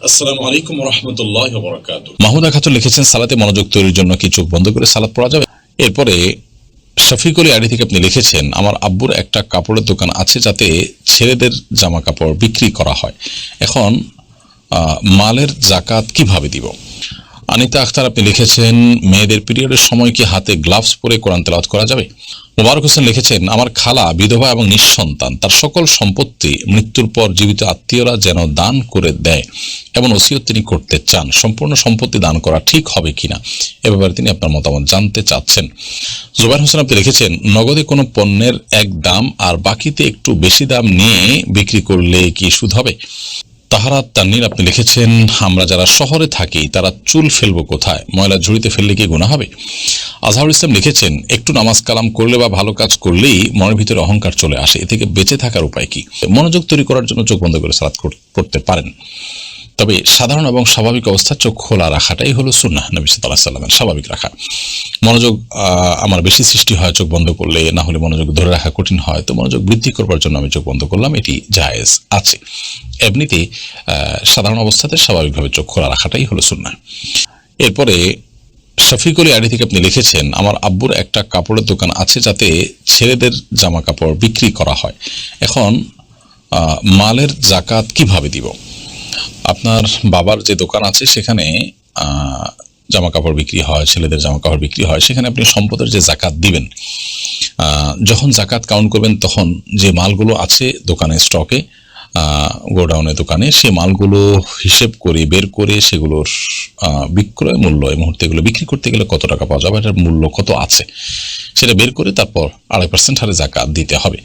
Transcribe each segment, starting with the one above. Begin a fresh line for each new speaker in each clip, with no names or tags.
আসসালামু আলাইকুম ওয়া রাহমাতুল্লাহি ওয়া বারাকাতুহু। মাহমুদা খাতুন লিখেছেন, সালাতে মনোযোগ তৈরির জন্য কি চোখ বন্ধ করে সালাত পড়া যাবে? এরপরে শফিকুল আলী থেকে আপনি লিখেছেন, আমার আব্বুর একটা কাপড়ের দোকান আছে যাতে ছেলেদের জামা কাপড় বিক্রি করা হয়। এখন মালের জাকাত কিভাবে দিব? আনিতা আখতার আপনি লিখেছেন, মেয়েদের পিরিয়ডের সময় কি হাতে গ্লাভস পরে কোরআন তেলাওয়াত করা যাবে? মোবারক হোসেন লিখেছেন, আমার খালা বিধবা এবং নিঃসন্তান, তার সকল সম্পত্তি মৃত্যুর পর জীবিত আত্মীয়রা যেন দান করে দেয় এমন ওসিয়ত তিনি করতে চান। সম্পূর্ণ সম্পত্তি দান করা ঠিক হবে কিনা এ ব্যাপারে তিনি আপনার মতামত জানতে চাচ্ছেন। জুবাইর হোসেন আপনি লিখেছেন, নগদে কোনো পণ্যের এক দাম আর বাকিতে একটু বেশি দাম নিয়ে বিক্রি করলে কি সুদ হবে? তাহারাত তাননীর আপনি লিখেছেন, আমরা যারা শহরে থাকি তারা চুল ফেলবো কোথায়? ময়লা ঝুড়িতে ফেললে কি গুনাহ হবে? আজহারুল ইসলাম লিখেছেন, একটু নামাজ কালাম করলে বা ভালো কাজ করলেই মনের ভিতরে অহংকার চলে আসে, এ থেকে বেঁচে থাকার উপায় কি? মনোযোগ তৈরি করার জন্য চোখ বন্ধ করে সালাত করতে পারেন, তবে সাধারণ এবং স্বাভাবিক অবস্থা চোখ খোলা রাখাটাই হলো সুন্নাহ নবী সাল্লাল্লাহু আলাইহি ওয়াসাল্লামের। স্বাভাবিক রাখা। মনোযোগ আমার বেশি সৃষ্টি হয় চোখ বন্ধ করলে, না হলে মনোযোগ ধরে রাখা কঠিন হয়, তো মনোযোগ বৃদ্ধি করবার জন্য আমি চোখ বন্ধ করলাম, এটি জায়েজ আছে। এমনিতে সাধারণ অবস্থাতে স্বাভাবিকভাবে চোখ খোলা রাখাটাই হলো সুন্নাহ। এরপরে শফিকুল আলী থেকে আপনি লিখেছেন, আমার আব্বুর একটা কাপড়ের দোকান আছে যাতে ছেলেদের জামা কাপড় বিক্রি করা হয়। এখন মালের জাকাত কিভাবে দিব? আপনার বাবার যে দোকান আছে সেখানে জামা কাপড় বিক্রি হয়, ছেলেদের জামা কাপড় বিক্রি হয়, সেখানে আপনি সম্পদের যে জাকাত দিবেন, যখন জাকাত কাউন্ট করবেন তখন যে মালগুলো আছে দোকানে স্টকে, গোডাউনের দোকানে, সে মালগুলো হিসেব করে বের করে সেগুলোর বিক্রয় মূল্য, এই মুহূর্তে এগুলো বিক্রি করতে গেলে কত টাকা পাওয়া যাবে, এটার মূল্য কত আছে সেটা বের করে তারপর 2.5% হারে জাকাত দিতে হবে।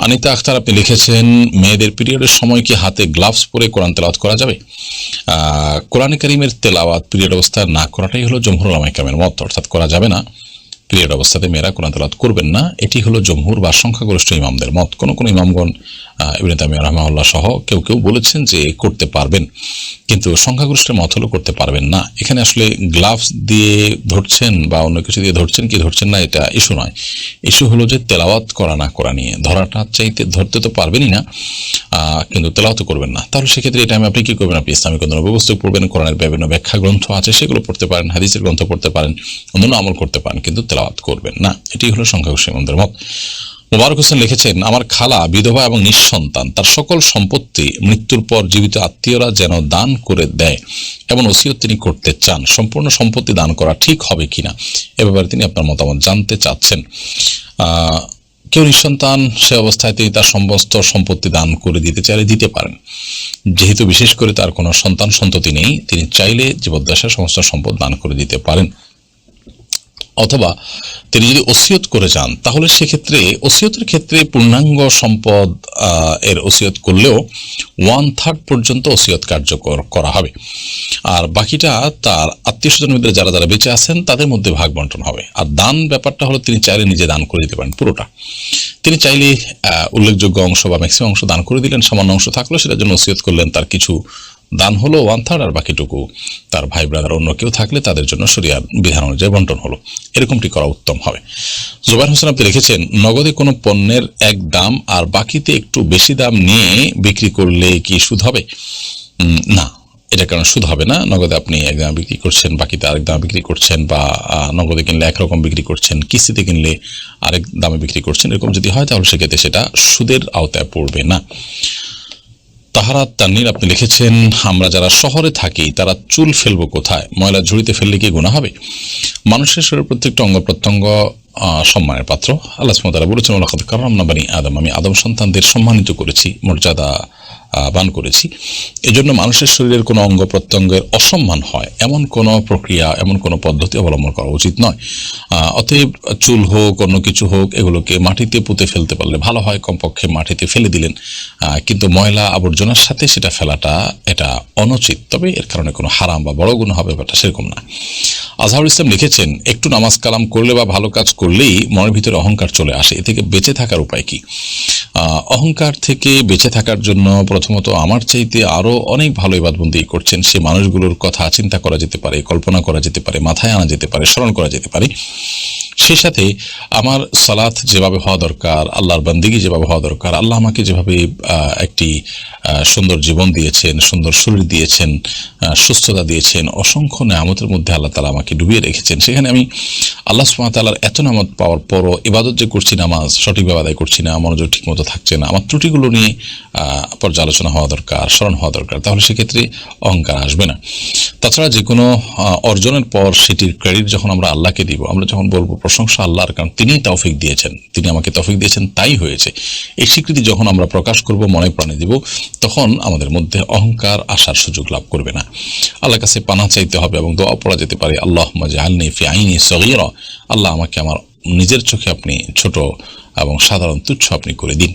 আনিতা আখতার আপনি লিখেছেন, মেয়েদের পিরিয়ডের সময় কি হাতে গ্লাভস পরে কোরআন তেলাওয়াত করা যাবে? কোরআনে কারীমের তেলাওয়াত পিরিয়ড অবস্থায় না করাটাই হলো জমহুর উলামায়ে কেরামের মত, অর্থাৎ করা যাবে না, পিরিয়ড অবস্থাতে মেয়েরা কোরআন তেলাওয়াত করবেন না, এটি হলো জমহুর বা সংখ্যাগরিষ্ঠ ইমামদের মত। কোন কোন ইমামগণ ইবনে তাইমিয়া রাহিমাহুল্লাহ সহ কেউ কেউ বলেছেন যে করতে পারবেন, কিন্তু সংখ্যাগরিষ্ঠের মত হলো করতে পারবেন না। এখানে আসলে গ্লাভস দিয়ে ধরছেন বা অন্য কিছু দিয়ে ধরছেন কি ধরছেন না এটা ইস্যু নয়, ইস্যু হলো যে তেলাওয়াত করা না করা নিয়ে। ধরাটা চাইতে ধরতে তো পারবেনই না, কিন্তু তেলাওয়াত করবেন না, তাহলে সেক্ষেত্রে এই টাইমে আপনি কি করবেন? আপনি ইসলামিক অন্যান্য পুস্তক পড়বেন, কোরআনের বিভিন্ন ব্যাখ্যা গ্রন্থ আছে সেগুলো পড়তে পারেন, হাদিসের গ্রন্থ পড়তে পারেন, অন্যান্য আমল করতে পারেন, কিন্তু তেলাওয়াত করবেন না। এটি হলো সংখ্যাগরিষ্ঠ ইমামদের মত। মোবারক হোসেন লিখেছেন, আমার খালা বিধবা এবং নিঃসন্তান, তার সকল সম্পত্তি মৃত্যুর পর জীবিত আত্মীয়রা যেন দান করে দেয় এমন ওসিয়ত তিনি করতে চান। সম্পূর্ণ সম্পত্তি দান করা ঠিক হবে কিনা এ ব্যাপারে তিনি আপনার মতামত জানতে চাচ্ছেন। কেউ নিঃসন্তান, সে অবস্থায় তিনি তার সমস্ত সম্পত্তি দান করে দিতে চাইলে দিতে পারেন, যেহেতু বিশেষ করে তার কোনো সন্তান সন্ততি নেই, তিনি চাইলে জীবদ্দশায় সমস্ত সম্পদ দান করে দিতে পারেন। অথবা তিনি যদি ওসিয়ত করে যান, তাহলে সেক্ষেত্রে ওসিয়তের ক্ষেত্রে পূর্ণাঙ্গ সম্পদ এর ওসিয়ত করলেও 1/3 পর্যন্ত ওসিয়ত কার্যকর করা হবে, আর বাকিটা তার আত্মীয় স্বজনের মধ্যে যারা যারা বেঁচে আছেন তাদের মধ্যে ভাগ বন্টন হবে। আর দান ব্যাপারটা হলো তিনি চাইলে নিজে দান করে দিতে পারেন পুরোটা, তিনি চাইলে উল্লেখযোগ্য অংশ বা ম্যাক্সিমাম অংশ দান করে দিলেন, সামান্য অংশ থাকলো সেটার জন্য ওসিয়ত করলেন, তার কিছু দান হলো 1/3, আর বাকিটুকু তার ভাই ব্রাদার অন্য কেউ থাকলে তাদের জন্য শরিয়ার বিধান অনুযায়ী বন্টন হলো, এরকমটি করা উত্তম হবে। জুবাইর হোসেন আপনি লিখেছেন, নগদে কোনো পণ্যের এক দাম আর বাকিতে একটু বেশি দাম নিয়ে বিক্রি করলে কি সুদ হবে? না, এটা কারণ সুদ হবে না। নগদে আপনি এক দামে বিক্রি করছেন, বাকিতে আরেক দামে বিক্রি করছেন, বা নগদে কিনলে একরকম বিক্রি করছেন, কিস্তিতে কিনলে আরেক দামে বিক্রি করছেন, এরকম যদি হয় তাহলে সেক্ষেত্রে সেটা সুদের আওতায় পড়বে না। তাহারাত তাননীর আপনি লিখেছেন, আমরা যারা শহরে থাকি তারা চুল ফেলবো কোথায়? ময়লা ঝুড়িতে ফেললে কি গুনাহ হবে? মানুষের শরীরের প্রত্যেকটা অঙ্গ প্রত্যঙ্গ সম্মানের পাত্র। আল্লাহ সুবহানাহু ওয়া তাআলা বলেছেন, ওয়ালাকাদ কাররামনা বানি আদম, আমি আদম সন্তানদের সম্মানিত করেছি, মর্যাদা বান করেছি। এজন্য মানুষের শরীরের কোনো অঙ্গ প্রত্যঙ্গের অসম্মান হয় এমন কোনো প্রক্রিয়া, এমন কোনো পদ্ধতি অবলম্বন করা উচিত নয়। অতএব চুল হোক অন্য কিছু হোক, এগুলোকে মাটিতে পুঁতে ফেলতে পারলে ভালো হয়, কমপক্ষে মাটিতে ফেলে দিলেন, কিন্তু ময়লা আবর্জনার সাথে সেটা ফেলাটা এটা অনুচিত, তবে এর কারণে কোনো হারাম বা বড় গুনাহ হবে ব্যাপারটা সেরকম না। আজহারুল ইসলাম লিখেছেন, একটু নামাজ কালাম করলে বা ভালো কাজ করলেই মনের ভিতরে অহংকার চলে আসে, এ থেকে বেঁচে থাকার উপায় কি? অহংকার থেকে বেঁচে থাকার জন্য প্রথমত আমার চাইতে আরো অনেক ভালো ইবাদতবন্দি করছেন সে মানুষগুলোর কথা চিন্তা করা যেতে পারে, কল্পনা করা যেতে পারে, মাথায় আনা যেতে পারে, স্মরণ করা যেতে পারে। সেই সাথে আমার সালাত যেভাবে হওয়া দরকার, আল্লাহর বান্দিগি যেভাবে হওয়া দরকার, আল্লাহ আমাকে যেভাবে একটি সুন্দর জীবন দিয়েছেন, সুন্দর শরীর দিয়েছেন, সুস্থতা দিয়েছেন, অসংখ্য নেয়ামতের মধ্যে আল্লাহ তাআলা আমাকে ডুবিয়ে রেখেছেন, সেখানে আমি আল্লাহ সুবহানাহু ওয়া তাআলার এত নেয়ামত পাওয়ার পরও ইবাদত যে করছি, নামাজ সঠিকভাবে আদায় করছি না, মনোযোগ ঠিকমতো থাকছে না, আমার ত্রুটিগুলো নিয়ে পর্যালোচনা হওয়া দরকার, স্মরণ হওয়া দরকার, তাহলে সেক্ষেত্রে অহংকার আসবে না। তাছাড়া যে কোনো অর্জনের পর সেটির ক্রেডিট যখন আমরা আল্লাহকে দিব, আমরা যখন বলবো প্রশংসা আল্লাহর, কারণ তিনিই তৌফিক দিয়েছেন, তিনি আমাকে তৌফিক দিয়েছেন, তাই হয়েছে, এই স্বীকৃতি যখন আমরা প্রকাশ করব, মনে প্রাণে দিব, তখন আমাদের মধ্যে অহংকার আসার সুযোগ লাভ করবে না। আল্লাহর কাছে পানাহ চাইতে হবে এবং দোয়া পড়া যেতে পারে, আল্লাহুম্মা জাআলনি ফি আইনি সগীরা, আল্লাহ আমাকে আমার নিজের চোখে আপনি ছোট এবং সাধারণ তুচ্ছ আপনি করে দিন।